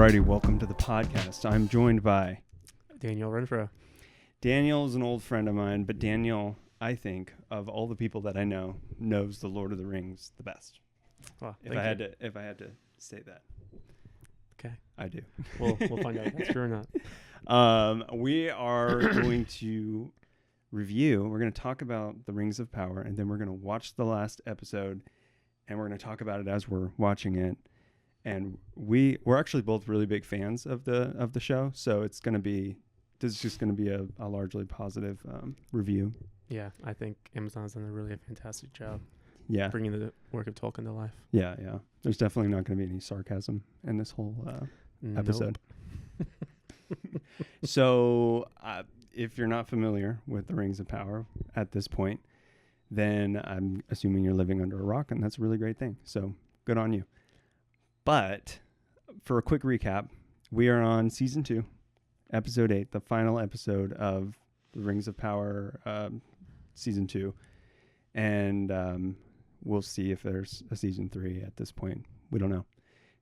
Alrighty, welcome to the podcast. I'm joined by Daniel Renfro. Daniel's an old friend of mine, but Daniel, I think, of all the people that I know, knows the Lord of the Rings the best. Well, if I had to say that. Okay. I do. We'll find out if that's true or not. We are going to review. We're going to talk about the Rings of Power, and then we're going to watch the last episode, and we're going to talk about it as we're watching it. And we're actually both really big fans of the show, so this is just going to be a largely positive review. Yeah, I think Amazon's done a really fantastic job. Yeah, bringing the work of Tolkien to life. Yeah. There's definitely not going to be any sarcasm in this whole episode. Nope. So, if you're not familiar with the Rings of Power at this point, then I'm assuming you're living under a rock, and that's a really great thing. So, good on you. But for a quick recap, we are on season 2, episode 8, the final episode of the Rings of Power season 2, and we'll see if there's a season 3 at this point. We don't know.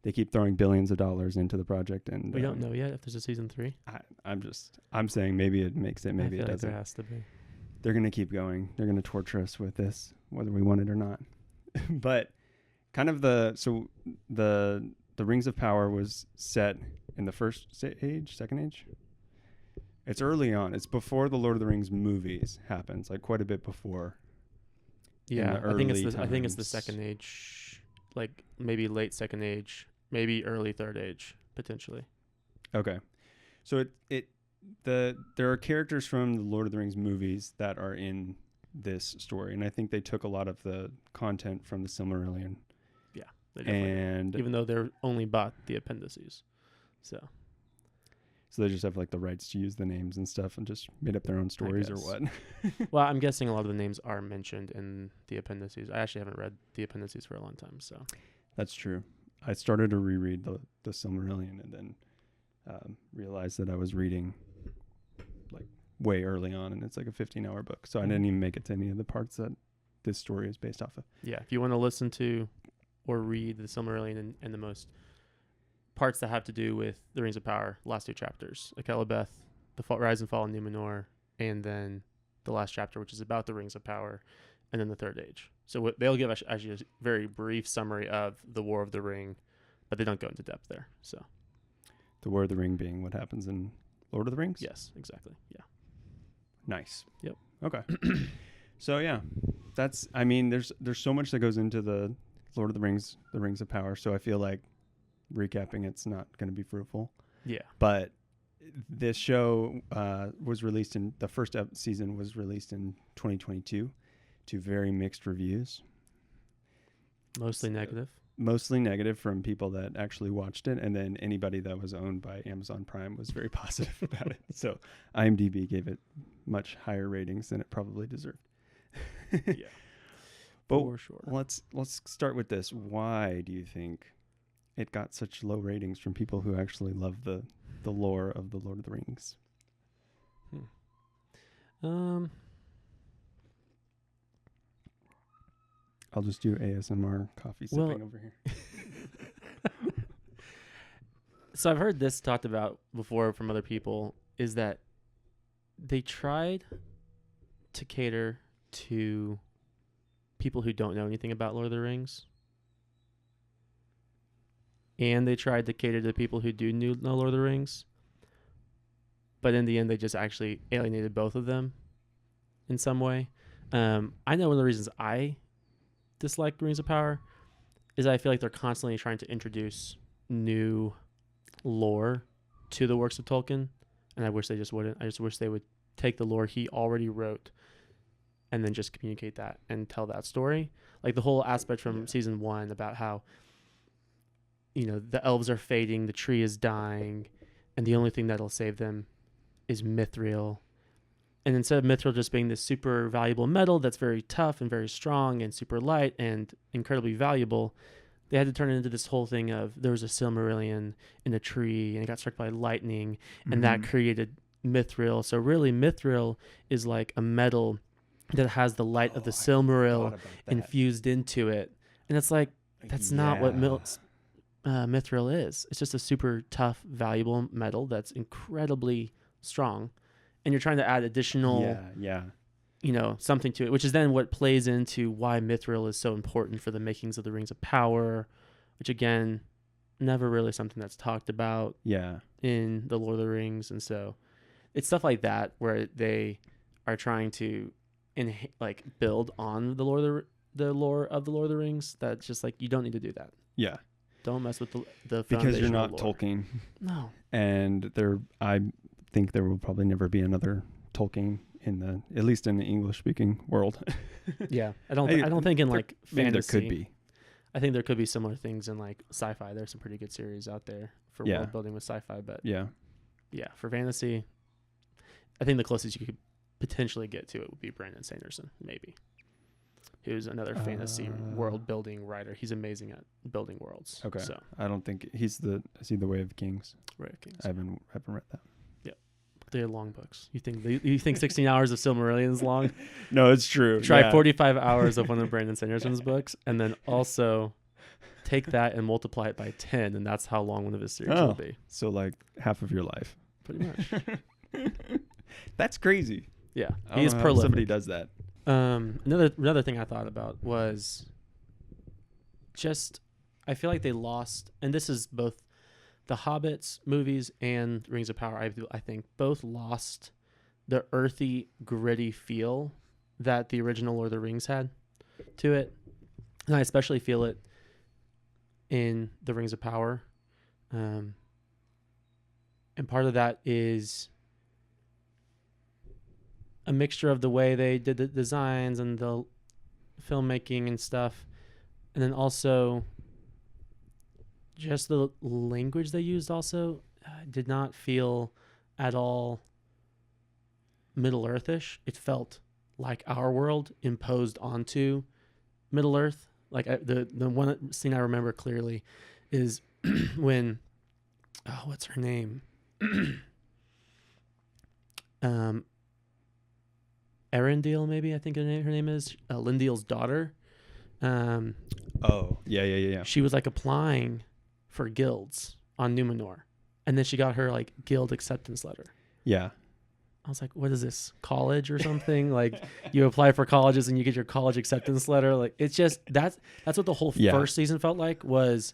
They keep throwing billions of dollars into the project, and we don't know yet if there's a season 3. I'm saying maybe it makes it, maybe it doesn't. There has to be. They're going to keep going. They're going to torture us with this, whether we want it or not. But kind of the Rings of Power was set in the first age, second age. It's early on. It's before the Lord of the Rings movies happens, like quite a bit before. Yeah, I think it's the second age, like maybe late second age, maybe early third age, potentially. Okay, so there are characters from the Lord of the Rings movies that are in this story, and I think they took a lot of the content from the Silmarillion. Yeah, they definitely did, even though they're only bought the appendices, so they just have like the rights to use the names and stuff and just made up their own stories or what? Well, I'm guessing a lot of the names are mentioned in the appendices. I actually haven't read the appendices for a long time, so. That's true. I started to reread the Silmarillion and then realized that I was reading like way early on, and it's like a 15-hour book. So I didn't even make it to any of the parts that this story is based off of. Yeah, if you want to listen to or read the Silmarillion and the most parts that have to do with the Rings of Power, last 2 chapters, Akelabeth, the Rise and Fall of Numenor, and then the last chapter, which is about the Rings of Power, and then the Third Age. So they'll give us actually a very brief summary of the War of the Ring, but they don't go into depth there. So, the War of the Ring being what happens in Lord of the Rings? Yes, exactly. Yeah. Nice. Yep. Okay. So yeah, there's so much that goes into the Lord of the Rings of Power. So I feel like recapping it's not going to be fruitful. Yeah. But this show was released in the first season was released in 2022 to very mixed reviews. Mostly negative from people that actually watched it, and then anybody that was owned by Amazon Prime was very positive about it. So IMDb gave it much higher ratings than it probably deserved. Yeah. But for sure. Let's start with this. Why do you think it got such low ratings from people who actually love the lore of the Lord of the Rings? I'll just do ASMR coffee sipping over here. So I've heard this talked about before from other people, is that they tried to cater to people who don't know anything about Lord of the Rings. And they tried to cater to people who do know Lord of the Rings. But in the end, they just actually alienated both of them in some way. I know one of the reasons I dislike Rings of Power is I feel like they're constantly trying to introduce new lore to the works of Tolkien. And I wish they just wouldn't. I just wish they would take the lore he already wrote and then just communicate that and tell that story. Like the whole aspect from season 1 about how, the elves are fading, the tree is dying, and the only thing that'll save them is mithril. And instead of mithril just being this super valuable metal that's very tough and very strong and super light and incredibly valuable, they had to turn it into this whole thing of there was a Silmarillion in a tree and it got struck by lightning, and that created mithril. So really mithril is like a metal that has the light of the Silmaril infused into it. And it's like, that's not what mithril is. It's just a super tough, valuable metal that's incredibly strong, and you're trying to add additional, something to it, which is then what plays into why mithril is so important for the makings of the Rings of Power, which again, never really something that's talked about in the Lord of the Rings. And so it's stuff like that where they are trying to build on the lore of the Lord of the Rings. That's just like, you don't need to do that. Yeah. Don't mess with the because you're not lore. Tolkien. No. And I think there will probably never be another Tolkien at least in the English speaking world. Yeah. I don't think in like fantasy. Maybe there could be. I think there could be similar things in like sci-fi. There's some pretty good series out there for world building with sci-fi, but yeah, for fantasy, I think the closest you could potentially get to it would be Brandon Sanderson, maybe, who's another fantasy world building writer. He's amazing at building worlds. Okay. So I don't think is he the Way of Kings? Way of Kings. I haven't read that. They're long books. You think 16 hours of Silmarillion is long? No, it's true. Try 45 hours of one of Brandon Sanderson's books, and then also take that and multiply it by 10, and that's how long one of his series will be. So like half of your life. Pretty much. That's crazy. Yeah, he is prolific. Somebody does that. Another thing I thought about was just, I feel like they lost, and this is both the Hobbits movies and Rings of Power, I think both lost the earthy, gritty feel that the original Lord of the Rings had to it. And I especially feel it in the Rings of Power. And part of that is a mixture of the way they did the designs and the filmmaking and stuff. And then also just the language they used also did not feel at all Middle Earth-ish. It felt like our world imposed onto Middle Earth. Like the one scene I remember clearly is when, what's her name? Arendelle, maybe, I think her name is Lindiel's daughter. Yeah. She was like applying for guilds on Numenor, and then she got her like guild acceptance letter. Yeah. I was like, what is this, college or something? Like, you apply for colleges and you get your college acceptance letter. Like, it's just that's what the whole first season felt like. Was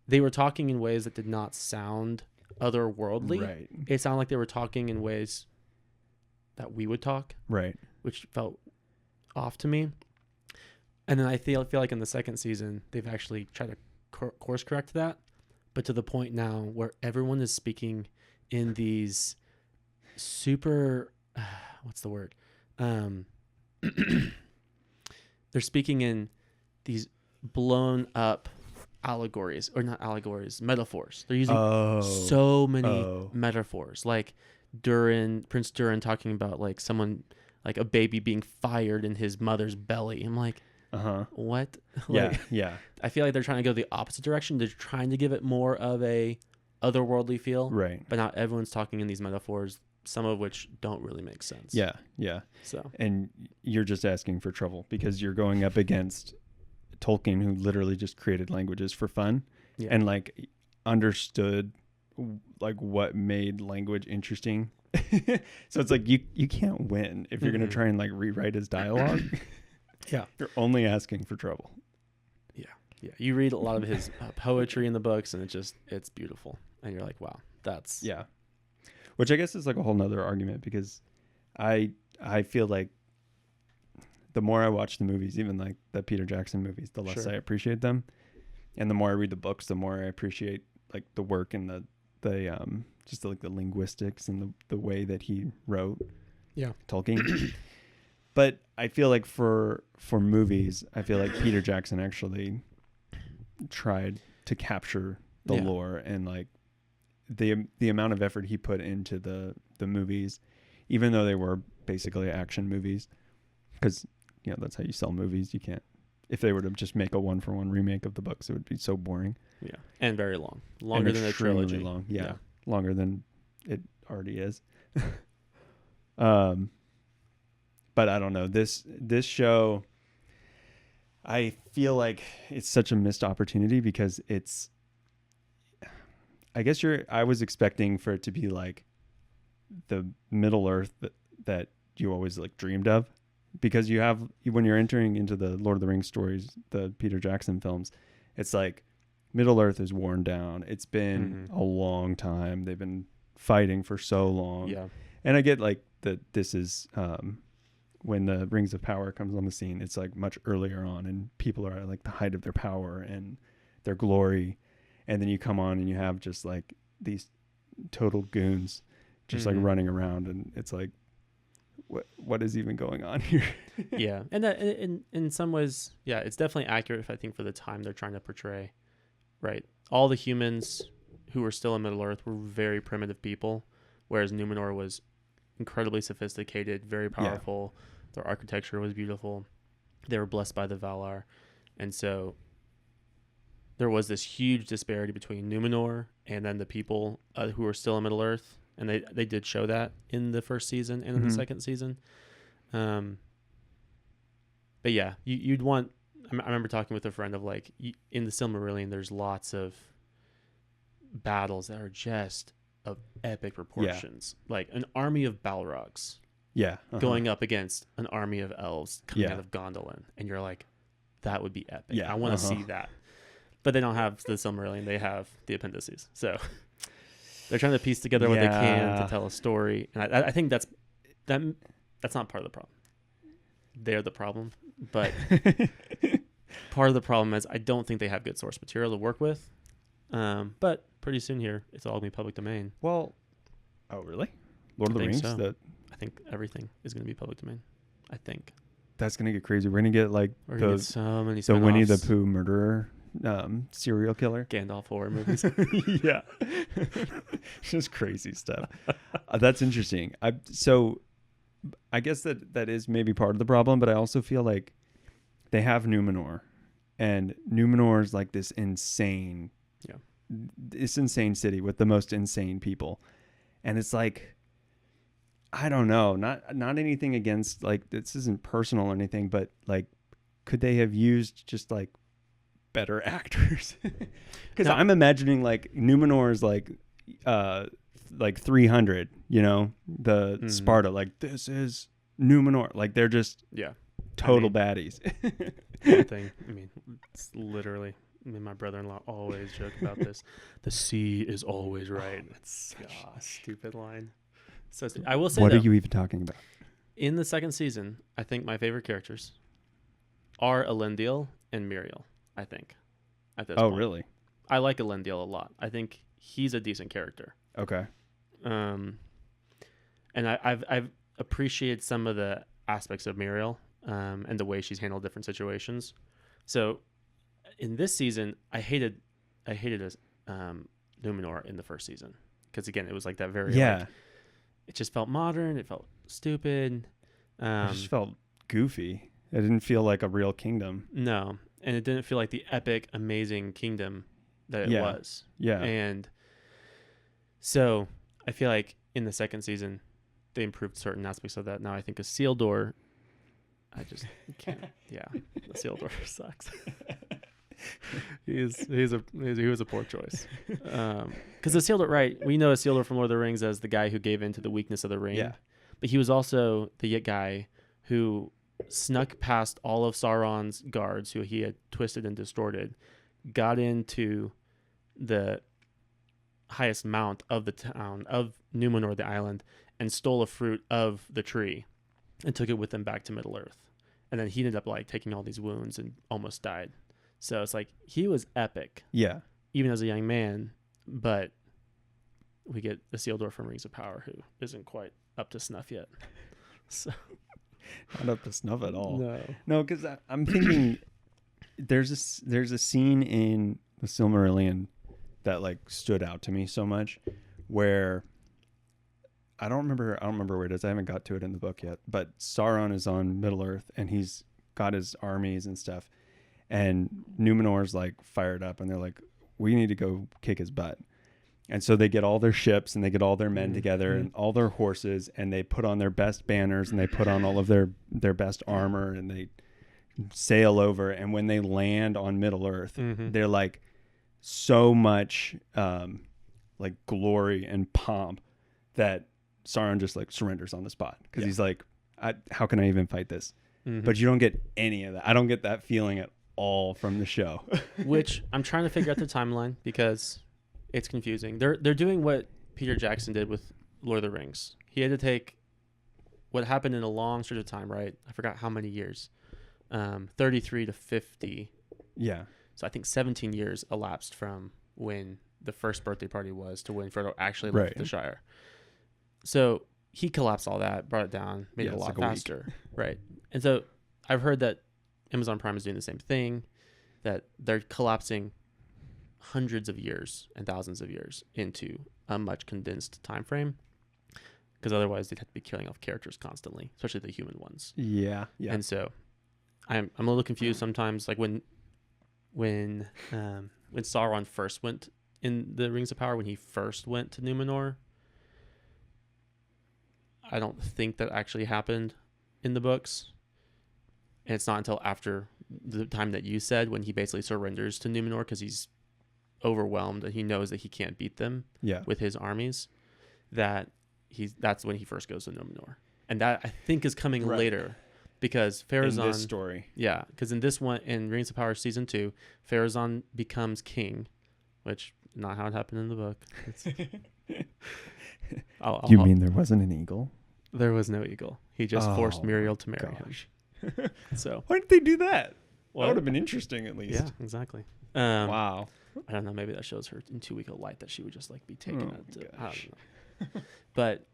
they were talking in ways that did not sound otherworldly. Right. It sounded like they were talking in ways that we would talk. Right. Which felt off to me. And then I feel like in the second season they've actually tried to course correct that, but to the point now where everyone is speaking in these super what's the word? They're speaking in these blown up allegories, or not allegories, metaphors. They're using so many metaphors, like Prince Durin talking about like someone, like a baby being fired in his mother's belly. I'm like, what? Yeah. I feel like they're trying to go the opposite direction. They're trying to give it more of a otherworldly feel. Right. But now everyone's talking in these metaphors, some of which don't really make sense. Yeah. So. And you're just asking for trouble because you're going up against Tolkien, who literally just created languages for fun and like understood like what made language interesting. So it's like you can't win if you're going to try and like rewrite his dialogue. Yeah. You're only asking for trouble. Yeah. You read a lot of his poetry in the books, and it's beautiful. And you're like, wow, that's... Yeah. Which I guess is like a whole nother argument, because I feel like the more I watch the movies, even like the Peter Jackson movies, the less I appreciate them. And the more I read the books, the more I appreciate like the work and the just like the linguistics and the way that he wrote Tolkien. But I feel like for movies, I feel like Peter Jackson actually tried to capture the lore and like the amount of effort he put into the movies, even though they were basically action movies, because that's how you sell movies. You can't, if they were to just make a 1-for-1 remake of the books, it would be so boring. Yeah, and very longer than a trilogy. Long, longer than it already is. But I don't know, this show, I feel like it's such a missed opportunity because it's I guess I was expecting for it to be like the Middle Earth that you always like dreamed of, because you have, when you're entering into the Lord of the Rings stories, the Peter Jackson films, it's like Middle Earth is worn down. It's been a long time. They've been fighting for so long. Yeah. And I get like that this is when the Rings of Power comes on the scene, it's like much earlier on and people are at like the height of their power and their glory. And then you come on and you have just like these total goons just like running around, and it's like, what is even going on here? Yeah. And that in some ways, yeah, it's definitely accurate, I think, for the time they're trying to portray, right? All the humans who were still in Middle Earth were very primitive people, whereas Numenor was incredibly sophisticated, very powerful. Yeah. Their architecture was beautiful. They were blessed by the Valar. And so there was this huge disparity between Numenor and then the people who were still in Middle Earth. And they did show that in the first season and in the second season. But yeah, you'd want... I remember talking with a friend of like, in the Silmarillion, there's lots of battles that are just of epic proportions. Yeah. Like an army of Balrogs going up against an army of elves coming out of Gondolin. And you're like, that would be epic. Yeah. I want to see that. But they don't have the Silmarillion. They have the appendices. So... they're trying to piece together what they can to tell a story, and I think that's not part of the problem. They're the problem, but part of the problem is I don't think they have good source material to work with. But pretty soon here, it's all gonna be public domain. Well, oh really? Lord of the Rings? So. I think everything is gonna be public domain. I think that's gonna get crazy. We're gonna get like so many the Winnie the Pooh murderer. Serial killer, Gandalf horror movies. Yeah. Just crazy stuff. That's interesting. So I guess that is maybe part of the problem, but I also feel like they have Numenor, and Numenor is like this insane city with the most insane people, and it's like, I don't know, not anything against, like, this isn't personal or anything, but like, could they have used just like better actors? Because I'm imagining like Numenor is like 300, you know, the Sparta, like, this is Numenor, like they're just total baddies. Thing. I mean, it's literally, my brother-in-law always joke about this. The sea is always right. It's such a stupid line. So I will say, what are you even talking about? In the second season, I think my favorite characters are Elendil and Miriel. I think at this point. Oh, really? I like Elendil a lot. I think he's a decent character. Okay. And I've appreciated some of the aspects of Miriel, and the way she's handled different situations. So in this season, I hated Numenor in the first season, because again, it was like that very like, it just felt modern. It felt stupid. It just felt goofy. It didn't feel like a real kingdom. No. And it didn't feel like the epic, amazing kingdom that it was. Yeah. And so I feel like in the second season, they improved certain aspects of that. Now I think Isildur, I just can't. Yeah. Isildur sucks. He was a poor choice. Because Isildur, right? We know Isildur from Lord of the Rings as the guy who gave in to the weakness of the ring. Yeah. But he was also the guy who snuck past all of Sauron's guards, who he had twisted and distorted, got into the highest mount of the town of Numenor, the island, and stole a fruit of the tree and took it with him back to Middle Earth. And then he ended up like taking all these wounds and almost died. So it's like, he was epic. Yeah. Even as a young man, but we get Isildur from Rings of Power, who isn't quite up to snuff yet. So not up to snuff at all. No, because I'm thinking there's a scene in the Silmarillion that like stood out to me so much, where I don't remember where it is. I haven't got to it in the book yet. But Sauron is on Middle Earth and he's got his armies and stuff, and Numenor's like fired up, and they're like, we need to go kick his butt. And so they get all their ships and they get all their men together and all their horses, and they put on their best banners and they put on all of their best armor, and they sail over. And when they land on Middle Earth, they're like so much like glory and pomp that Sauron just like surrenders on the spot because he's like, how can I even fight this? Mm-hmm. But you don't get any of that. I don't get that feeling at all from the show. Which I'm trying to figure out the timeline because it's confusing. They're doing what Peter Jackson did with Lord of the Rings. He had to take what happened in a long stretch of time, right? I forgot how many years. 33 to 50. Yeah. So I think 17 years elapsed from when the first birthday party was to when Frodo actually left the Shire. So he collapsed all that, brought it down, made it a lot faster. Right. And so I've heard that Amazon Prime is doing the same thing, that they're collapsing hundreds of years and thousands of years into a much condensed time frame, because otherwise they'd have to be killing off characters constantly, especially the human ones. Yeah. And so I'm a little confused sometimes, like when Sauron first went in the Rings of Power, when he first went to Numenor, I don't think that actually happened in the books. And it's not until after the time that you said, when he basically surrenders to Numenor because he's overwhelmed and he knows that he can't beat them with his armies, that's when he first goes to Numenor. And that, I think, is coming later. Because Pharazôn... In this story. Yeah, because in this one, in Rings of Power Season 2, Pharazôn becomes king, which not how it happened in the book. You mean there wasn't an eagle? There was no eagle. He just forced Muriel to marry him. So why didn't they do that? That would have been interesting, at least. Yeah, exactly. Wow. I don't know. Maybe that shows her in 2 week of light that she would just like be taken out to, I don't know. But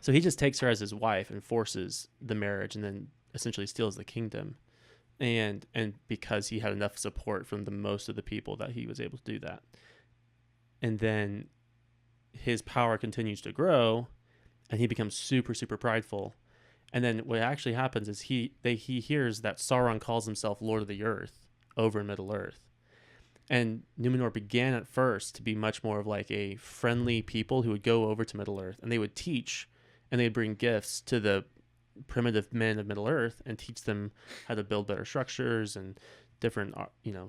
so he just takes her as his wife and forces the marriage, and then essentially steals the kingdom. And because he had enough support from the most of the people that he was able to do that. And then his power continues to grow, and he becomes super, super prideful. And then what actually happens is he hears that Sauron calls himself Lord of the Earth over in Middle Earth. And Numenor began at first to be much more of like a friendly people who would go over to Middle Earth, and they would teach, and they'd bring gifts to the primitive men of Middle Earth and teach them how to build better structures and different,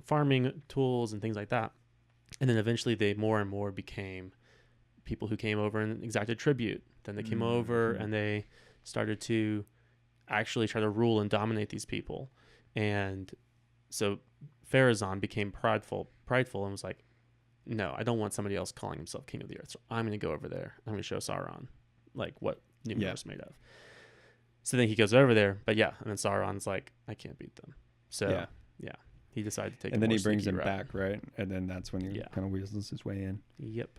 farming tools and things like that. And then eventually they more and more became people who came over and exacted tribute. Then they came over and they started to actually try to rule and dominate these people. And so Pharazôn became prideful and was like, no, I don't want somebody else calling himself King of the Earth. So I'm going to go over there. I'm going to show Sauron like what Numenor is made of. So then he goes over there, but and then Sauron's like, I can't beat them. So he decided to take. And then he brings him back, right? And then that's when he kind of weasels his way in. Yep.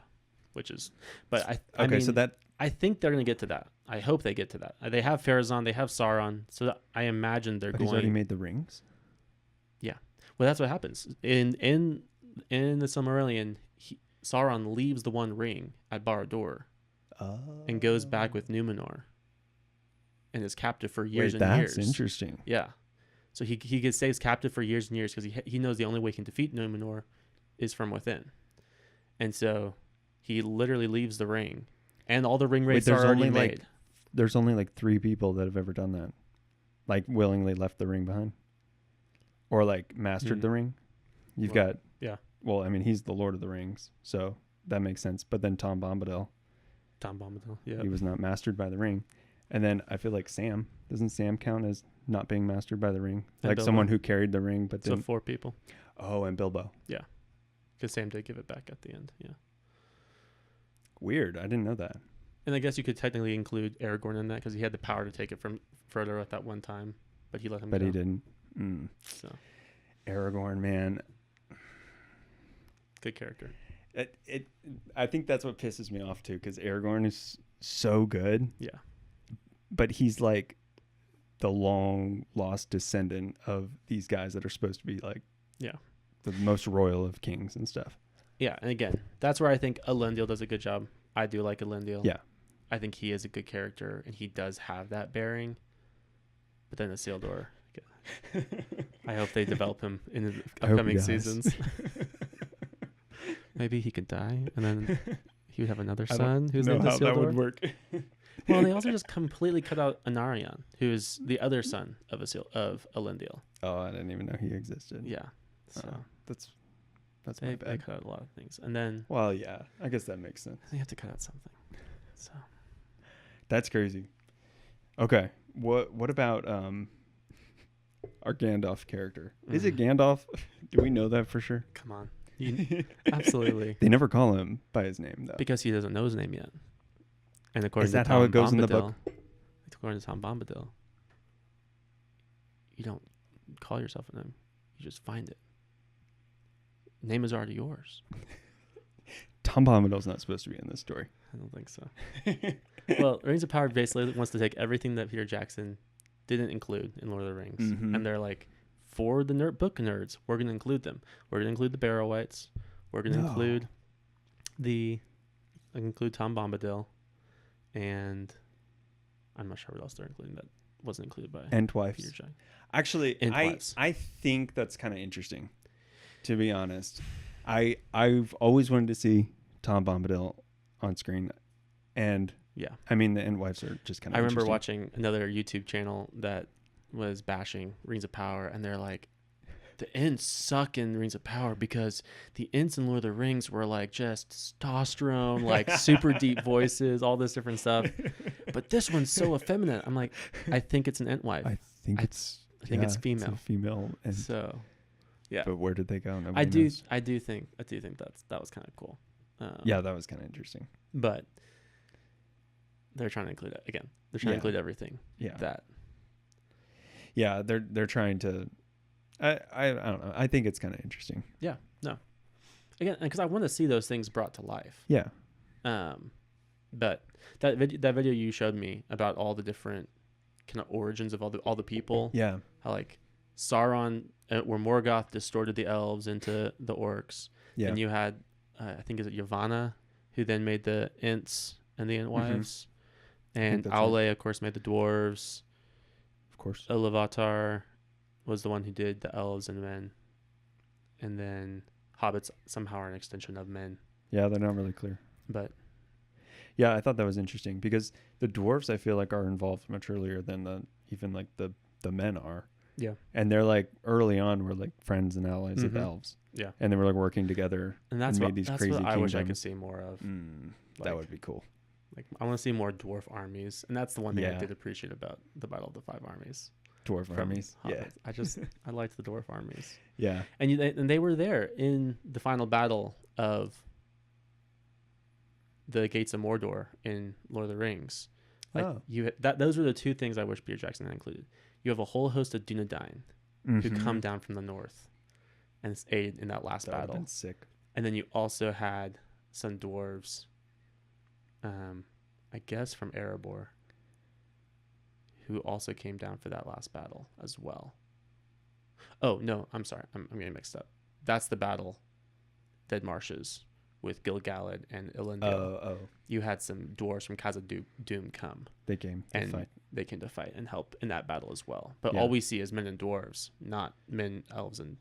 Which is, but I think they're going to get to that. I hope they get to that. They have Pharazôn, they have Sauron, so I imagine they're going. He's already made the rings. Yeah. Well, that's what happens in the Silmarillion. Sauron leaves the One Ring at Barad-dûr and goes back with Numenor. And is captive for years and years. That's interesting. Yeah. So he stays captive for years and years because he knows the only way he can defeat Numenor is from within. And so he literally leaves the ring. And all the ring wraiths are already made. There's only like 3 people that have ever done that. Like willingly left the ring behind. Or like mastered the ring. You've got... Yeah. Well, I mean, he's the Lord of the Rings. So that makes sense. But then Tom Bombadil. Yeah. He was not mastered by the ring. And then I feel like Sam. Doesn't Sam count as not being mastered by the ring? And like Bilbo. Someone who carried the ring, but then... So 4 people. Oh, and Bilbo. Yeah. Because Sam did give it back at the end. Yeah. Weird. I didn't know that. And I guess you could technically include Aragorn in that because he had the power to take it from Frodo at that one time, but he let him go. But he didn't. So Aragorn, man. Good character. I think that's what pisses me off too, because Aragorn is so good. Yeah. But he's like the long lost descendant of these guys that are supposed to be like the most royal of kings and stuff. Yeah, and again, that's where I think Elendil does a good job. I do like Elendil. Yeah. I think he is a good character, and he does have that bearing. But then Isildur, I hope they develop him in the upcoming seasons. Maybe he could die, and then he would have another son who's named Isildur. How that would work. Well, they also just completely cut out Anarion, who is the other son of Elendil. Oh, I didn't even know he existed. Yeah. So That's my They bad. cut out a lot of things, and then Well, yeah, I guess that makes sense. they have to cut out something. So That's crazy. Okay, what about our Gandalf character? Is it Gandalf? Do we know that for sure? come on, absolutely, They never call him by his name though. because he doesn't know his name yet. And according Is that to how Tom it goes in the Bombadil, book? according to Tom Bombadil, you don't call yourself a name; you just find it. Name is already yours. Tom Bombadil's not supposed to be in this story. I don't think so. Well, Rings of Power basically wants to take everything that Peter Jackson didn't include in Lord of the Rings, and they're like, for the book nerds, we're going to include them. We're going to include the Barrow-wights. We're going to include Tom Bombadil, and I'm not sure what else they're including that wasn't included by Entwives. Peter Jackson. Actually, I think that's kind of interesting, to be honest. I've always wanted to see Tom Bombadil on screen, and yeah, I mean the Entwives are just kind of. I remember watching another YouTube channel that was bashing Rings of Power, and they're like, the Ents suck in Rings of Power because the Ents in Lord of the Rings were like just testosterone, like super deep voices, all this different stuff. But this one's so effeminate. I'm like, I think it's an Entwife. I think it's female. It's a female. And so, yeah. But where did they go? Nobody I knows. do think that was kind of cool. Yeah, that was kind of interesting. But they're trying to include it again. They're trying to include everything. Yeah. That. Yeah, they're trying to. I don't know. I think it's kind of interesting. Yeah. No. Again, because I want to see those things brought to life. Yeah. But that video you showed me about all the different kind of origins of all the people. Yeah. How like Sauron, where Morgoth distorted the elves into the orcs. Yeah. And you had, I think is it Yavanna, who then made the Ents and the Entwives. And Aule, right, of course, made the dwarves. Of course. Iluvatar was the one who did the elves and men. And then hobbits somehow are an extension of men. Yeah, they're not really clear. But yeah, I thought that was interesting because the dwarves I feel like are involved much earlier than the men are. Yeah. And they're like early on were like friends and allies of elves. Yeah. And they were like working together and that's made these crazy what I wish I kingdoms. could see more of. That would be cool. Like I want to see more dwarf armies, and that's the one thing I did appreciate about the Battle of the Five Armies. Dwarf armies. Hobbits. Yeah. I liked the dwarf armies. Yeah. And they were there in the final battle of the Gates of Mordor in Lord of the Rings. Like those were the two things I wish Peter Jackson had included. You have a whole host of Dunedain who come down from the north and aid in that last battle. Been sick. And then you also had some dwarves, I guess from Erebor, who also came down for that last battle as well. Oh, no, I'm sorry. I'm getting mixed up. That's the battle, Dead Marshes, with Gil-galad and Elendil. You had some dwarves from Khazad-dûm come. They came to fight. They came to fight and help in that battle as well. But all we see is men and dwarves, not men, elves, and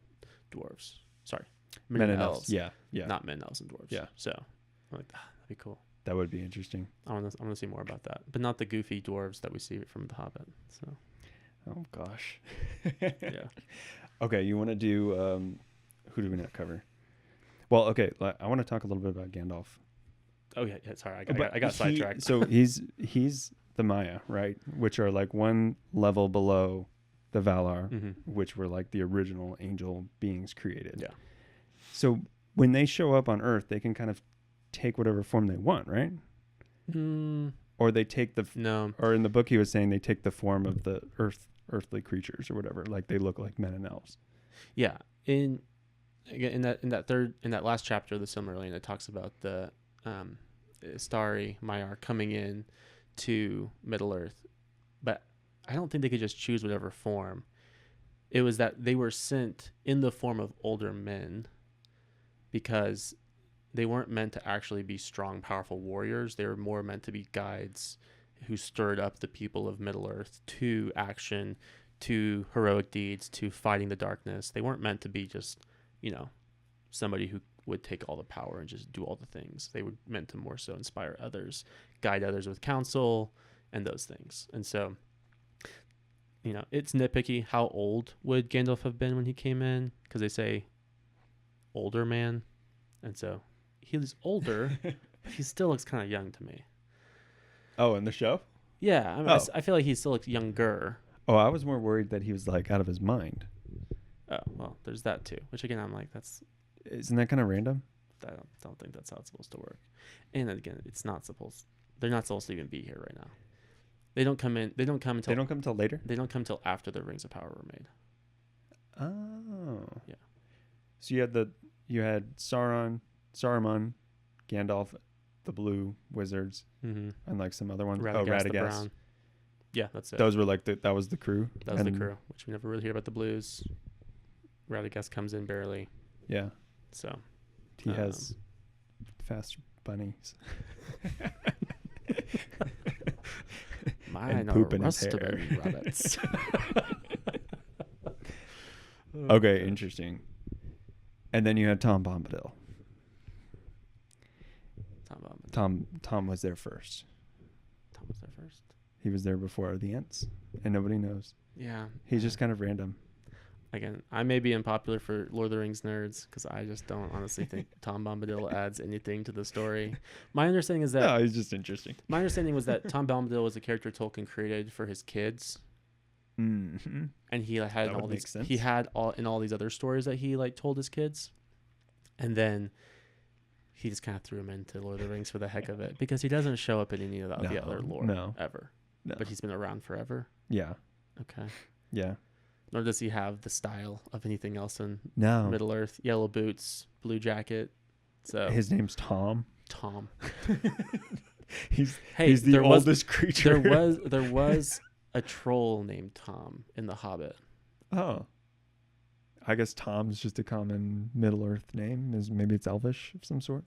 dwarves. Sorry. Men and elves. Yeah. Not men, elves, and dwarves. Yeah. So I'm like, that'd be cool. That would be interesting. I want to see more about that, but not the goofy dwarves that we see from The Hobbit. So. Oh gosh. Yeah. Okay, you want to do? Who do we not cover? Well, okay, I want to talk a little bit about Gandalf. Oh yeah. Sorry, I got sidetracked. So he's the Maya, right? Which are like one level below the Valar, which were like the original angel beings created. Yeah. So when they show up on Earth, they can kind of take whatever form they want, right? Or they take or in the book he was saying they take the form of the earthly creatures or whatever, like they look like men and elves. Yeah. In that last chapter of the Silmarillion, it talks about the Istari Maiar coming in to Middle Earth, but I don't think they could just choose whatever form. It was that they were sent in the form of older men because they weren't meant to actually be strong, powerful warriors. They were more meant to be guides who stirred up the people of Middle Earth to action, to heroic deeds, to fighting the darkness. They weren't meant to be just, somebody who would take all the power and just do all the things. They were meant to more so inspire others, guide others with counsel, and those things. And so, it's nitpicky. How old would Gandalf have been when he came in? Because they say older man, and so he's older, but he still looks kind of young to me. Oh, in the show? Yeah, I mean, I feel like he still looks younger. Oh, I was more worried that he was like out of his mind. Oh, well, there's that too. Which again, I'm like, Isn't that kind of random? I don't think that's how it's supposed to work. And again, it's not supposed. They're not supposed to even be here right now. They don't come in. They don't come until. They don't come until later. They don't come until after the Rings of Power were made. Oh. Yeah. So you had Saruman, Gandalf, the Blue Wizards, and like some other ones. Radagast, the Radagast. Brown. Yeah, that's it. Those were like that was the crew. That was the crew, which we never really hear about the Blues. Radagast comes in barely. Yeah. So. He has fast bunnies. Mine and poop are in his hair. rabbits. Okay, interesting. And then you had Tom Bombadil. Tom was there first. Tom was there first. He was there before the Ents, and nobody knows. Yeah. He's just kind of random. Again, I may be unpopular for Lord of the Rings nerds because I just don't honestly think Tom Bombadil adds anything to the story. My understanding is that No, he's just interesting. My understanding was that Tom Bombadil was a character Tolkien created for his kids, Mm-hmm. and he like, had That all would these. make sense. He had all these other stories that he like told his kids, and then he just kind of threw him into Lord of the Rings for the heck of it because he doesn't show up in any of the other lore ever. No. But he's been around forever. Yeah. Okay. Yeah. Nor does he have the style of anything else in No. Middle Earth. Yellow boots, blue jacket. So His name's Tom. Tom. He's the oldest creature. There was a troll named Tom in The Hobbit. Oh. I guess Tom's just a common Middle Earth name. Maybe it's Elvish of some sort.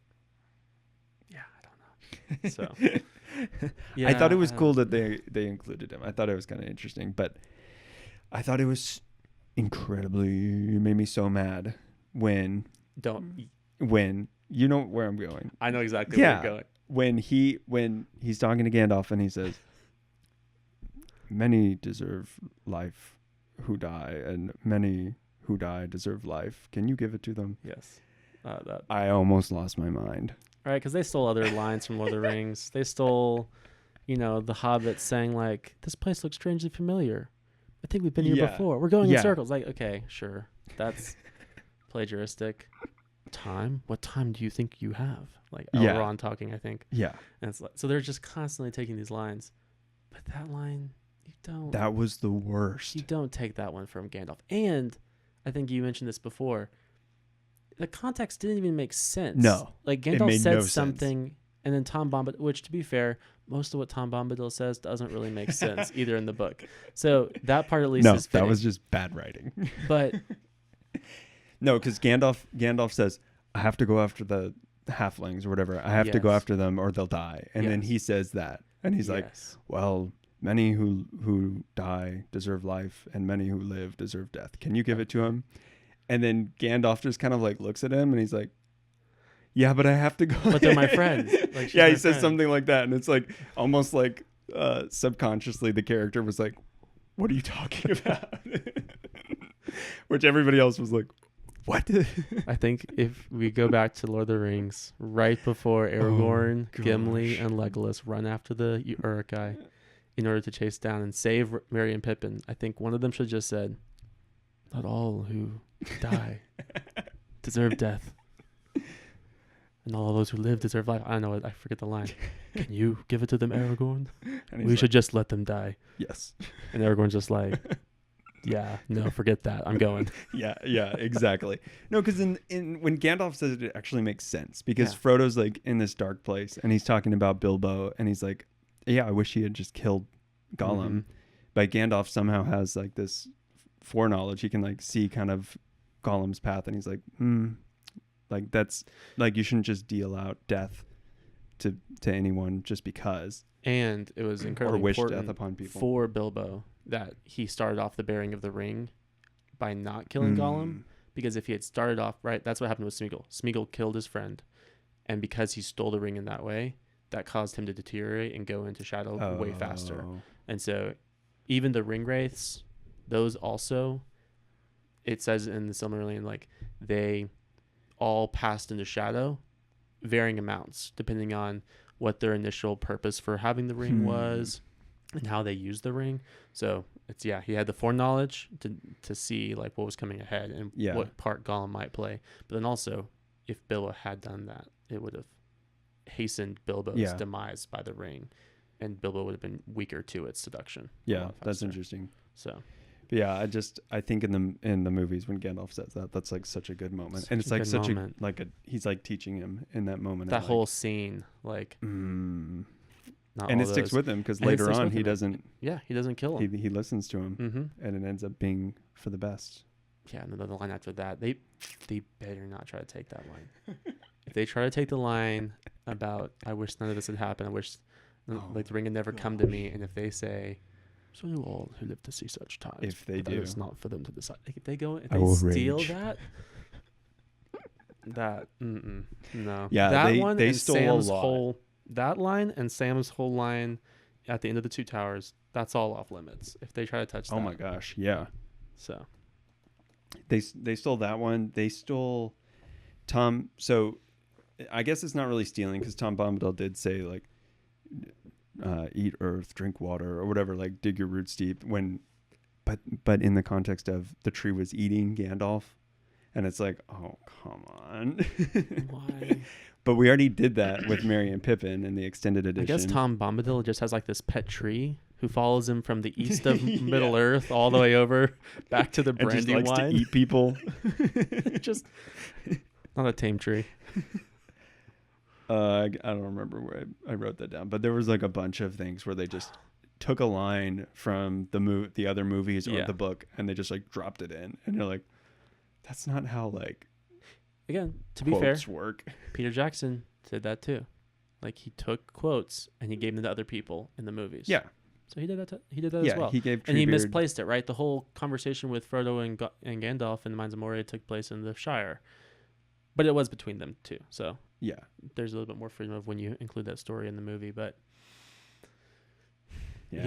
Yeah, I don't know. So I thought it was cool that they included him. I thought it was kind of interesting, but I thought it was incredibly. You made me so mad when you know where I'm going. I know exactly where you're going. When he's talking to Gandalf and he says, "Many deserve life who die, and many who die deserve life. Can you give it to them?" Yes. I almost lost my mind. Right, because they stole other lines from Lord of the Rings. They stole, the Hobbit saying like, "This place looks strangely familiar. I think we've been here before. We're going in circles." Like, okay, sure, that's plagiaristic. Time? What time do you think you have? Like Elrond talking, I think. Yeah. And it's like, so they're just constantly taking these lines, but that line you don't. That was the worst. You don't take that one from Gandalf, and I think you mentioned this before. The context didn't even make sense. No. Like Gandalf said something, and then Tom Bombadil, which to be fair, most of what Tom Bombadil says doesn't really make sense either in the book. So that part at least is fitting. That was just bad writing. But no, because Gandalf says, "I have to go after the halflings or whatever. I have to go after them or they'll die." And then he says that, and he's like, "Well, many who die deserve life, and many who live deserve death. Can you give it to him?" And then Gandalf just kind of like looks at him and he's like, "Yeah, but I have to go." But they're my friends. Like, yeah, he says something like that. And it's like almost like subconsciously the character was like, "What are you talking about?" Which everybody else was like, "What?" I think if we go back to Lord of the Rings, right before Aragorn, Gimli, and Legolas run after the Uruk-hai in order to chase down and save Merry and Pippin, I think one of them should have just said, "Not all who die deserve death, and all those who live deserve life." I don't know. I forget the line. "Can you give it to them, Aragorn? We should just let them die." Yes. And Aragorn's just like, "Yeah, no, forget that. I'm going." Yeah, exactly. No, because in when Gandalf says it actually makes sense because Frodo's like in this dark place and he's talking about Bilbo and he's like, "Yeah, I wish he had just killed Gollum." Mm-hmm. But Gandalf somehow has like this foreknowledge. He can like see kind of Gollum's path and he's like, like that's like you shouldn't just deal out death to anyone just because. And it was incredibly wish important death upon people. For Bilbo that he started off the bearing of the ring by not killing Gollum, because if he had started off right, that's what happened with Smeagol. Smeagol killed his friend, and because he stole the ring in that way, that caused him to deteriorate and go into shadow way faster. And so even the ring wraiths, those also, it says in the Silmarillion, like they all passed into shadow, varying amounts depending on what their initial purpose for having the ring was and how they used the ring. So it's, he had the foreknowledge to see like what was coming ahead and what part Gollum might play. But then also, if Bilbo had done that, it would have hastened Bilbo's demise by the ring, and Bilbo would have been weaker to its seduction. Yeah, that's interesting. So, but yeah, I think in the movies when Gandalf says that, that's like such a good moment, and it's like such moment. He's like teaching him in that moment. That whole scene, like, and it sticks with him because later on he doesn't. Yeah, he doesn't kill him. He listens to him, and it ends up being for the best. Yeah, and then the line after that, they better not try to take that line. If they try to take the line about "I wish none of this had happened," I wish like the ring had never come to me, and if they say, "So do all who live to see such times," if they do, it's not for them to decide. Like, if they steal that, no. Yeah, they stole Sam's a lot. That line and Sam's whole line at the end of the Two Towers, that's all off limits. If they try to touch that. Oh my gosh, yeah. So they stole that one. They stole Tom. So I guess it's not really stealing because Tom Bombadil did say like, eat earth, drink water, or whatever, like dig your roots deep. But in the context of the tree was eating Gandalf, and it's like, oh come on, why? But we already did that with Merry and Pippin in the extended edition. I guess Tom Bombadil just has like this pet tree who follows him from the east of Middle Earth all the way over back to the Brandywine. And just likes to eat people. Just not a tame tree. I don't remember where I wrote that down, but there was like a bunch of things where they just took a line from the other movies or the book, and they just like dropped it in, and you're like, that's not how like. Again, to be fair, work. Peter Jackson did that too. Like he took quotes and he gave them to other people in the movies. Yeah. So he did that. He did that as well. He gave and he misplaced it. Right. The whole conversation with Frodo and Gandalf in the Mines of Moria took place in the Shire, but it was between them two. So there's a little bit more freedom of when you include that story in the movie. But he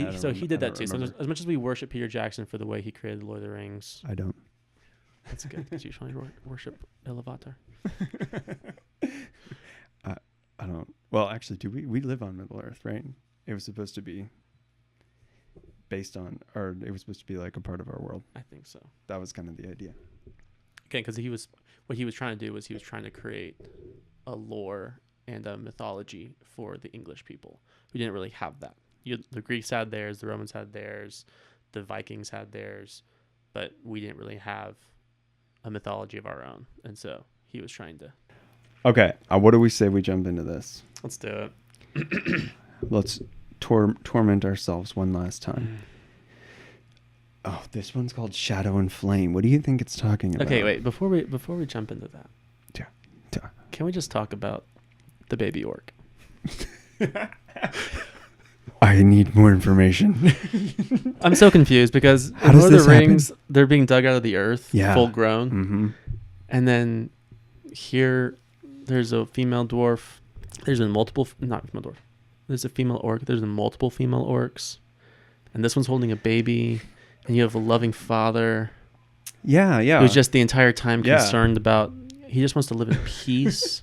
did that too. So as much as we worship Peter Jackson for the way he created the Lord of the Rings, I don't. That's good because you usually worship Iluvatar. I don't. Well, actually, we live on Middle Earth, right? It was supposed to be based on, or it was supposed to be like a part of our world. I think so. That was kind of the idea. Okay, because what he was trying to do was he was trying to create a lore and a mythology for the English people who didn't really have that. The Greeks had theirs, the Romans had theirs, the Vikings had theirs, but we didn't really have a mythology of our own, and so he was trying to. Okay, what do we say we jump into this? Let's do it. Let's torment ourselves one last time. Oh, this one's called Shadow and Flame. What do you think it's talking about? Okay, wait. Before we jump into that, can we just talk about the baby orc? I need more information. I'm so confused because in Lord of the Rings, they're being dug out of the earth, full grown. And then here, there's a female dwarf. There's been multiple, not female dwarf. There's a female orc. There's been multiple female orcs. And this one's holding a baby. And you have a loving father. Yeah. Who's just the entire time concerned about, he just wants to live in peace.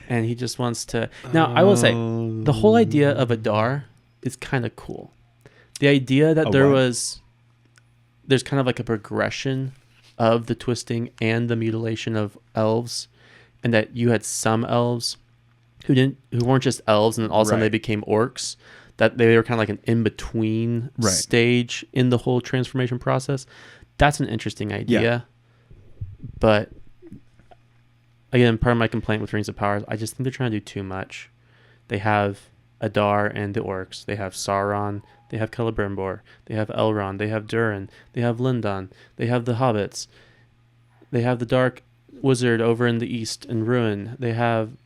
And he just wants to... Now, I will say, the whole idea of Adar is kind of cool. The idea that there's kind of like a progression of the twisting and the mutilation of elves, and that you had some elves who weren't just elves, and then all of a sudden they became orcs, that they were kind of like an in-between stage in the whole transformation process. That's an interesting idea. Yeah. But... again, part of my complaint with Rings of Power is I just think they're trying to do too much. They have Adar and the orcs. They have Sauron. They have Celebrimbor. They have Elrond. They have Durin. They have Lindon. They have the hobbits. They have the dark wizard over in the east in Ruin. They have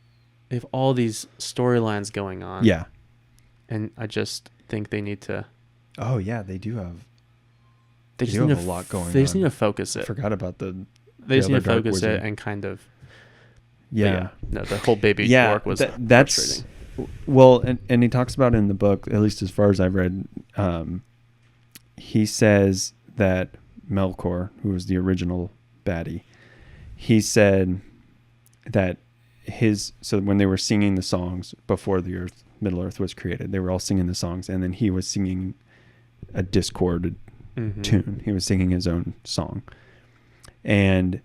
all these storylines going on. Yeah. And I just think they need to... Oh, yeah, they do have... They just need a lot going on. They just need to focus it. I forgot about They just need to focus it and kind of... Yeah. No, the whole baby orc was that's frustrating. Well, and he talks about it in the book, at least as far as I've read, he says that Melkor, who was the original baddie, he said that so when they were singing the songs before the Middle Earth was created, they were all singing the songs, and then he was singing a discorded tune. He was singing his own song, and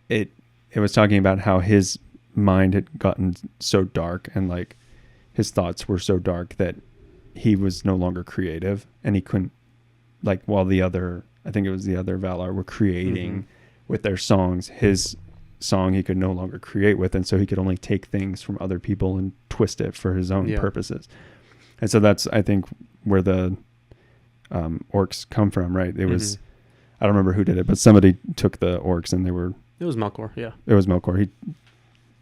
it was talking about how his mind had gotten so dark, and like his thoughts were so dark that he was no longer creative, and he couldn't, like, while the other, I think it was the other Valar, were creating with their songs, his song he could no longer create with, and so he could only take things from other people and twist it for his own purposes. And so that's, I think, where the orcs come from, right? It was, I don't remember who did it, but somebody took the orcs, and it was Melkor. Yeah, it was Melkor. He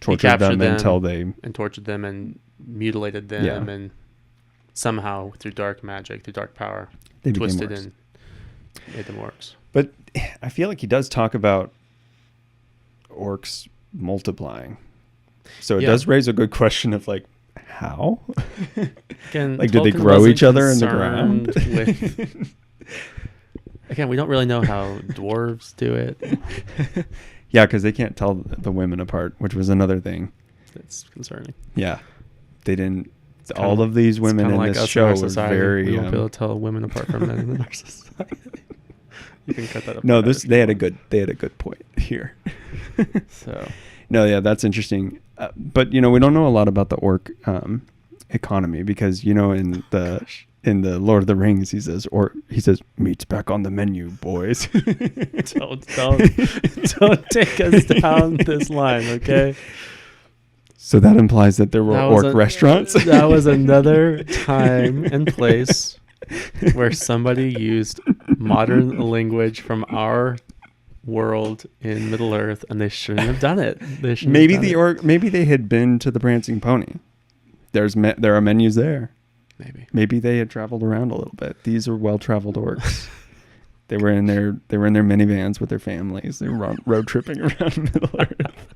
tortured them until they tortured them and mutilated them, and somehow through dark magic, through dark power, they twisted and made them orcs. But I feel like he does talk about orcs multiplying, so it does raise a good question of like, how? Again, like, did they grow each other in the ground? Again, we don't really know how dwarves do it. Yeah, because they can't tell the women apart, which was another thing. That's concerning. Yeah, they didn't. All of these women in this show were very. We won't be able to tell women apart from men in our society. You can cut that up. No, they had a good point here. So. No, yeah, that's interesting. But we don't know a lot about the orc economy, because in the Lord of the Rings he says meat's back on the menu, boys. don't take us down this line, okay? So that implies that there were orc restaurants. That was another time and place where somebody used modern language from our world in Middle Earth, and they shouldn't have done it. Maybe they had been to the Prancing Pony. There are menus there. Maybe they had traveled around a little bit. These are well-traveled orcs. They were in their minivans with their families. They were road tripping around Middle Earth.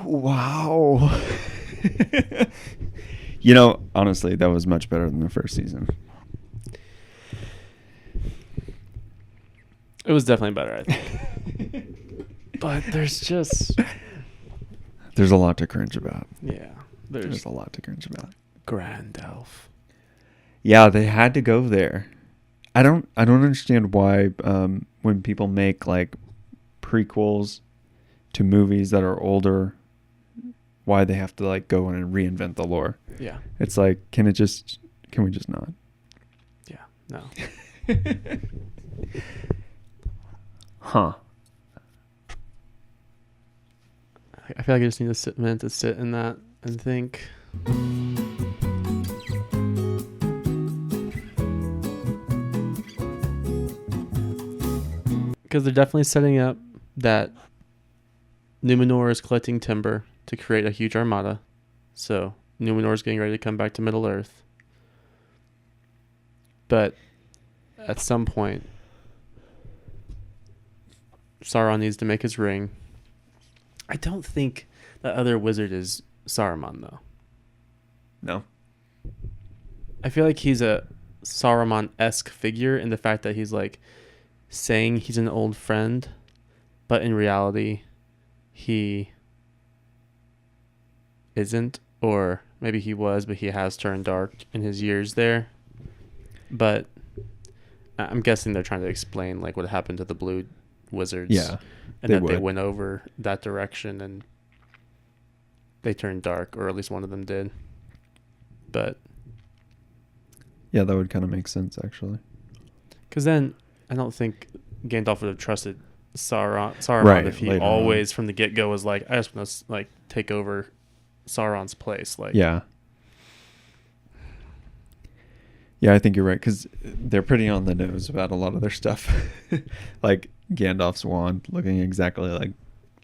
Wow. Honestly, that was much better than the first season. It was definitely better, I think. But there's a lot to cringe about. Yeah. There's a lot to cringe about. Grand Elf. Yeah, they had to go there. I don't understand why when people make like prequels to movies that are older, why they have to like go in and reinvent the lore. Yeah. It's like, can we just not? Yeah. No. Huh. I feel like I just need a minute to sit in that and think. Because they're definitely setting up that Numenor is collecting timber to create a huge armada. So Numenor is getting ready to come back to Middle Earth. But at some point, Sauron needs to make his ring. I don't think that other wizard is Saruman, though. No. I feel like he's a Saruman-esque figure in the fact that he's like saying he's an old friend, but in reality, he isn't, or maybe he was, but he has turned dark in his years there. But I'm guessing they're trying to explain like what happened to the blue wizards. Yeah, and they went over that direction and they turned dark, or at least one of them did. But yeah, that would kind of make sense actually. Because then I don't think Gandalf would have trusted Saruman right, if he always from the get-go was like, I just want to like take over Sauron's place. Like, yeah, I think you're right, because they're pretty on the nose about a lot of their stuff. Like Gandalf's wand looking exactly like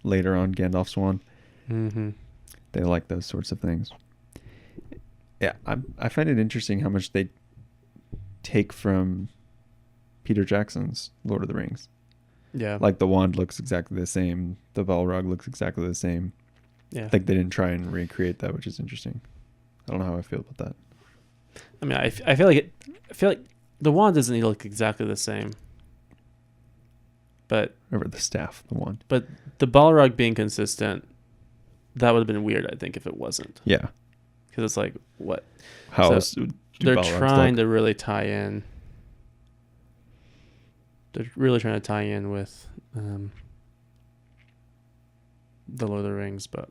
later on Gandalf's wand. Mm-hmm. They like those sorts of things. Yeah, I find it interesting how much they take from Peter Jackson's Lord of the Rings. Yeah. Like the wand looks exactly the same. The Balrog looks exactly the same. Yeah. Like they didn't try and recreate that, which is interesting. I don't know how I feel about that. I mean, I feel like the wand doesn't need to look exactly the same. But Over the staff, the wand. But the Balrog being consistent, that would have been weird, I think, if it wasn't. Yeah. Because it's like, what? How So else do they're Balrogs trying look? to really tie in. They're really trying to tie in with the Lord of the Rings, but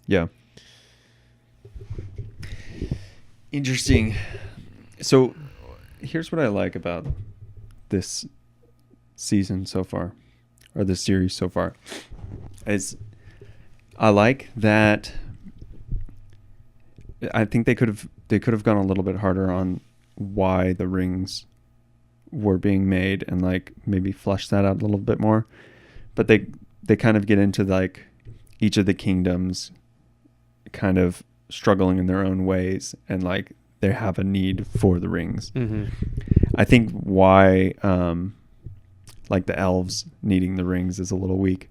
Yeah. Interesting. So here's what I like about this season so far, or this series so far, is I like that I think they could have gone a little bit harder on why the rings were being made and like maybe flesh that out a little bit more. But they kind of get into like each of the kingdoms kind of struggling in their own ways, and like they have a need for the rings. mm-hmm. I think why like the elves needing the rings is a little weak,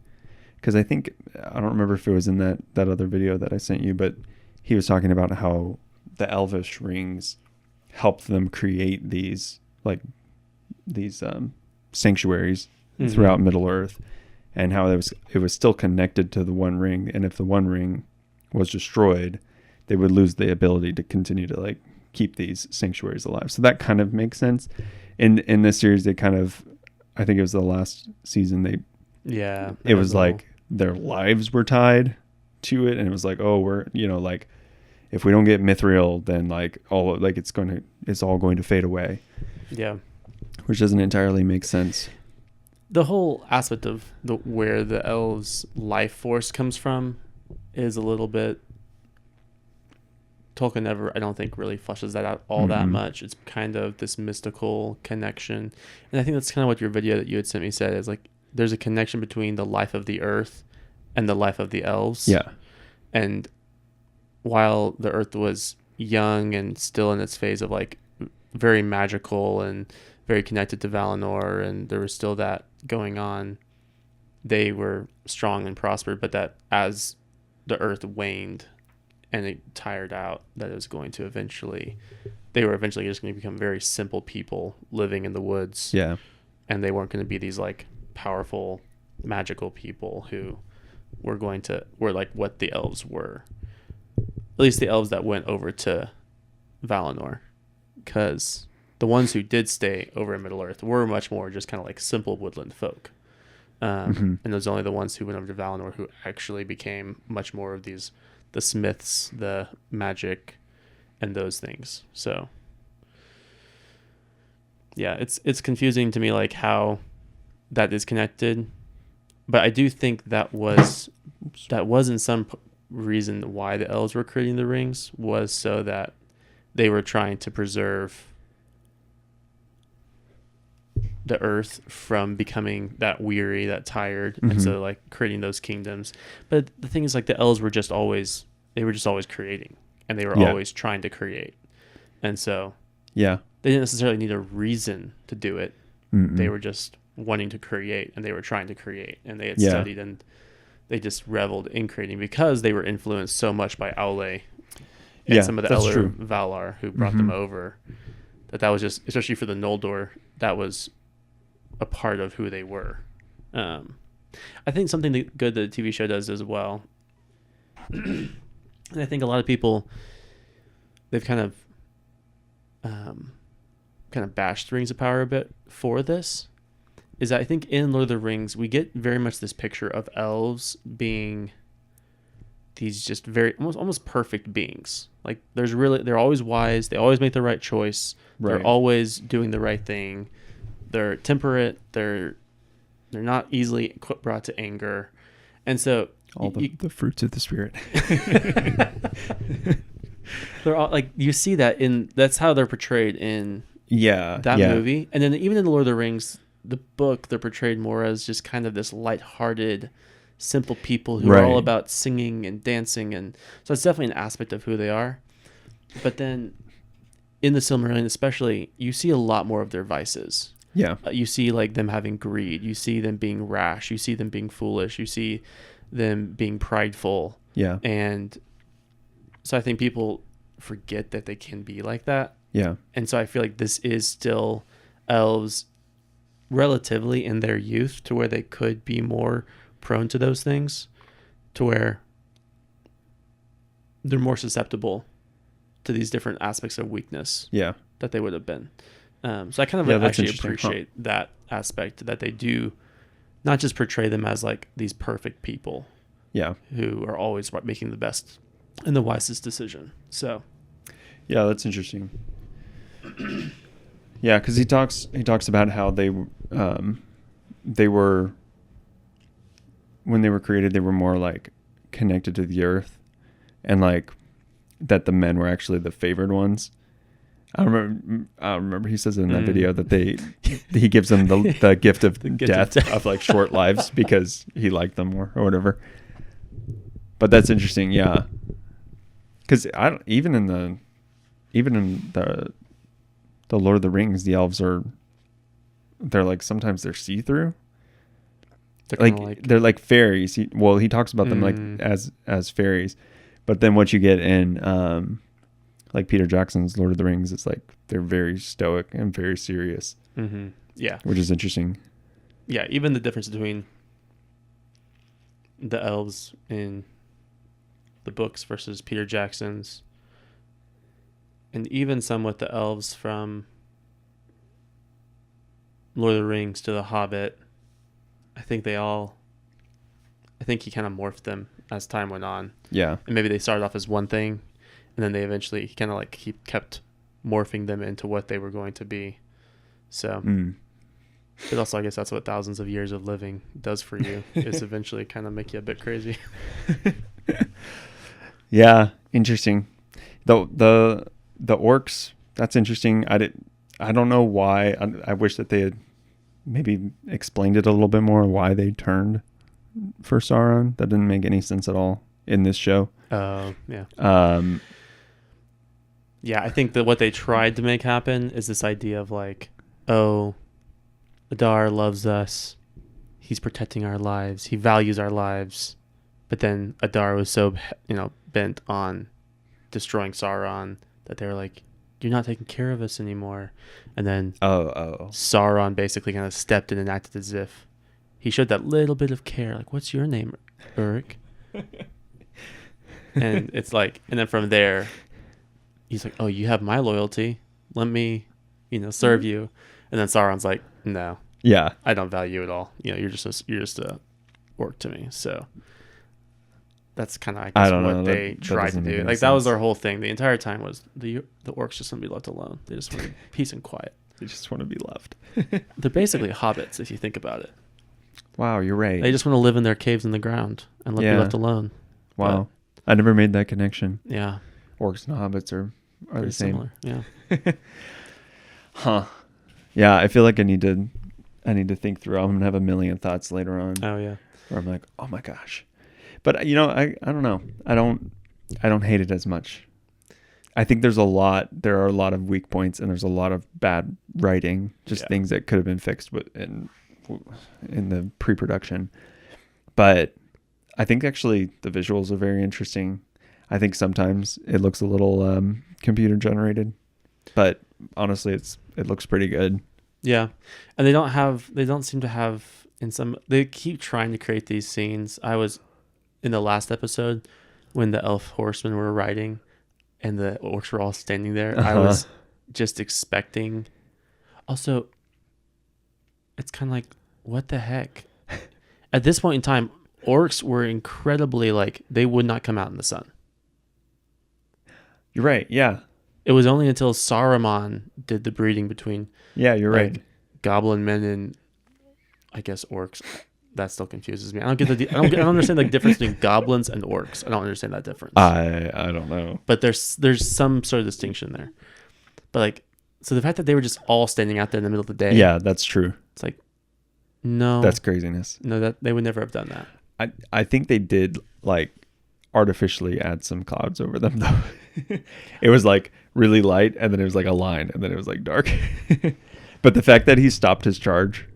because I don't remember if it was in that other video that I sent you, but he was talking about how the elvish rings helped them create these sanctuaries Mm-hmm. throughout Middle Earth, and how it was still connected to the One Ring, and if the One Ring was destroyed, they would lose the ability to continue to like keep these sanctuaries alive. So that kind of makes sense. In this series, they kind of, I think it was the last season, it was like their lives were tied to it, and it was like, oh, we're, like if we don't get Mithril, then like it's all going to fade away. Yeah. Which doesn't entirely make sense. The whole aspect of where the elves' life force comes from is a little bit. Tolkien never, I don't think, really fleshes that out all that much. It's kind of this mystical connection, and I think that's kind of what your video that you had sent me said, is like there's a connection between the life of the earth and the life of the elves. Yeah. And while the earth was young and still in its phase of like very magical and very connected to Valinor, and there was still that going on, they were strong and prospered, but that as the earth waned and it tired out, that it was going to they were eventually just going to become very simple people living in the woods. Yeah. And they weren't going to be these like powerful magical people who were like what the elves were, at least the elves that went over to Valinor, because the ones who did stay over in Middle Earth were much more just kind of like simple woodland folk. And those are only the ones who went over to Valinor who actually became much more of the smiths, the magic, and those things. So yeah, it's confusing to me like how that is connected, but I do think that was in some reason why the elves were creating the rings, was so that they were trying to preserve the earth from becoming that weary, that tired, and so like creating those kingdoms. But the thing is, like the elves were just always creating, and they were always trying to create, and so they didn't necessarily need a reason to do it. They were just wanting to create, and they were trying to create, and they had studied, and they just reveled in creating because they were influenced so much by Aule and some of the Elder Valar who brought them over, that was just, especially for the Noldor, that was a part of who they were. I think something good that the TV show does as well, and I think a lot of people, they've kind of bashed Rings of Power a bit for this, is that I think in Lord of the Rings we get very much this picture of elves being these just very almost perfect beings. Like they're always wise, they always make the right choice, they're always doing the right thing, they're temperate, they're not easily brought to anger, and so all the fruits of the spirit. They're all like, you see that that's how they're portrayed in that movie, and then even in the Lord of the Rings, the book, they're portrayed more as just kind of this lighthearted, simple people who are all about singing and dancing, and so it's definitely an aspect of who they are. But then in the Silmarillion especially, you see a lot more of their vices. You see like them having greed, you see them being rash, you see them being foolish, you see them being prideful, Yeah. And so I think people forget that they can be like that. Yeah. And so I feel like this is still elves relatively in their youth to where they could be more prone to those things, to where they're more susceptible to these different aspects of weakness Yeah. that they would have been. So I kind of Yeah, that's actually interesting. appreciate that aspect, that they do not just portray them as like these perfect people Yeah. who are always making the best and the wisest decision. So Yeah, that's interesting. Yeah, because he talks about how they were, when they were created, they were more like connected to the earth, and like that the men were actually the favored ones. I remember he says in that video that he gives them the gift of death of like short lives because he liked them more or whatever. But that's interesting, yeah. Because even in the Lord of the Rings, the elves they're like, sometimes they're see-through. They're like fairies. He talks about them like as fairies, but then what you get in like Peter Jackson's Lord of the Rings, it's like they're very stoic and very serious. Mm-hmm. Yeah, which is interesting. Yeah, even the difference between the elves in the books versus Peter Jackson's, and even some with the elves from Lord of the Rings to The Hobbit. I think he kind of morphed them as time went on. Yeah. And maybe they started off as one thing, and then they eventually kind of like kept morphing them into what they were going to be. So, but also I guess that's what thousands of years of living does for you, is eventually kind of make you a bit crazy. Yeah, interesting. The orcs, that's interesting. I don't know why. I wish that they had maybe explained it a little bit more, why they turned for Sauron. That didn't make any sense at all in this show. Yeah. Yeah, I think that what they tried to make happen is this idea of like, oh, Adar loves us. He's protecting our lives. He values our lives. But then Adar was so, bent on destroying Sauron that they were like, you're not taking care of us anymore. And then Sauron basically kind of stepped in and acted as if he showed that little bit of care. Like, what's your name, Uruk? And it's like, and then from there, he's like, oh, you have my loyalty. Let me, serve you. And then Sauron's like, no. Yeah. I don't value you at all. You're just a orc to me. So that's kind of, I guess, what they tried to do. Like, that was their whole thing. The entire time was the orcs just want to be left alone. They just want peace and quiet. They just want to be left. They're basically hobbits, if you think about it. Wow, you're right. They just want to live in their caves in the ground and be left alone. Wow. I never made that connection. Yeah. Orcs and hobbits are the same. Similar. Yeah. Huh. Yeah, I feel like I need to think through. I'm gonna have a million thoughts later on. Oh yeah. Where I'm like, oh my gosh. But I don't know. I don't hate it as much. I think there are a lot of weak points, and there's a lot of bad writing, just things that could have been fixed in the pre-production. But I think actually the visuals are very interesting. I think sometimes it looks a little computer generated, but honestly, it looks pretty good. Yeah, and they don't seem to have they keep trying to create these scenes. I was in the last episode when the elf horsemen were riding and the orcs were all standing there. I was just expecting. Also, it's kind of like, what the heck? At this point in time, orcs were incredibly they would not come out in the sun. You're right. Yeah. It was only until Saruman did the breeding between. Yeah, you're right. Goblin men and, I guess, orcs. That still confuses me. I don't understand the difference between goblins and orcs. I don't understand that difference. I don't know. But there's some sort of distinction there. But so the fact that they were just all standing out there in the middle of the day. Yeah, that's true. It's like, no. That's craziness. No, that they would never have done that. I think they did artificially add some clouds over them though. It was really light, and then it was a line, and then it was dark. But the fact that he stopped his charge,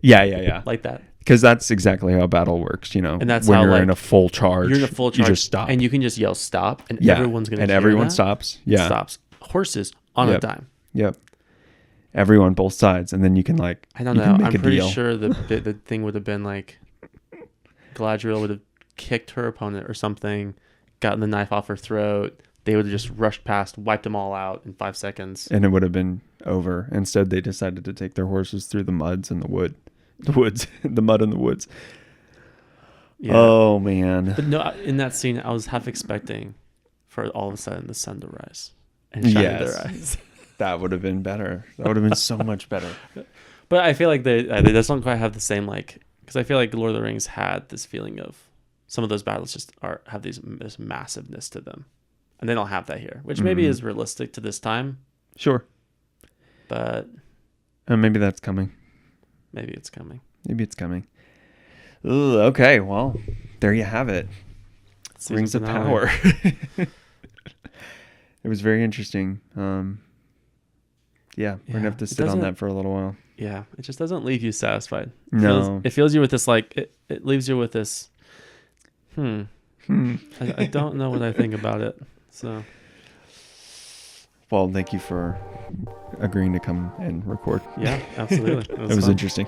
yeah. Like that. Because that's exactly how battle works, you know. And that's when how, you're like, in a full charge. You're in a full charge. You just stop. And you can just yell stop, and Yeah. everyone's going to And hear everyone that. stops. Yeah. Stops. Horses on Yep. a dime. Yep. Everyone, both sides. And then you can, like, I don't you know. can make I'm a pretty deal. sure the thing would have been like Galadriel would have kicked her opponent or something, gotten the knife off her throat. They would have just rushed past, wiped them all out in 5 seconds. And it would have been over. Instead, they decided to take their horses through the muds and the woods, the mud in the woods. Yeah. Oh, man. But no, in that scene, I was half expecting for all of a sudden the sun to rise and shine in Yes. their eyes. That would have been better. That would have been so much better. But I feel like they just don't quite have the same, like, because I feel like Lord of the Rings had this feeling of some of those battles just have this massiveness to them, and they don't have that here, which maybe is realistic to this time, Sure. but Maybe that's coming. maybe it's coming. Maybe it's coming. Ooh, okay, well, there you have it. Season Rings of finale. Power. It was very interesting. Yeah, we're gonna have to it sit on doesn't- that for a little while. Yeah, it just doesn't leave you satisfied. No. It fills you with this, like, it leaves you with this. I don't know what I think about it. So Well, thank you for agreeing to come and record. yeah, absolutely. It was fun. interesting.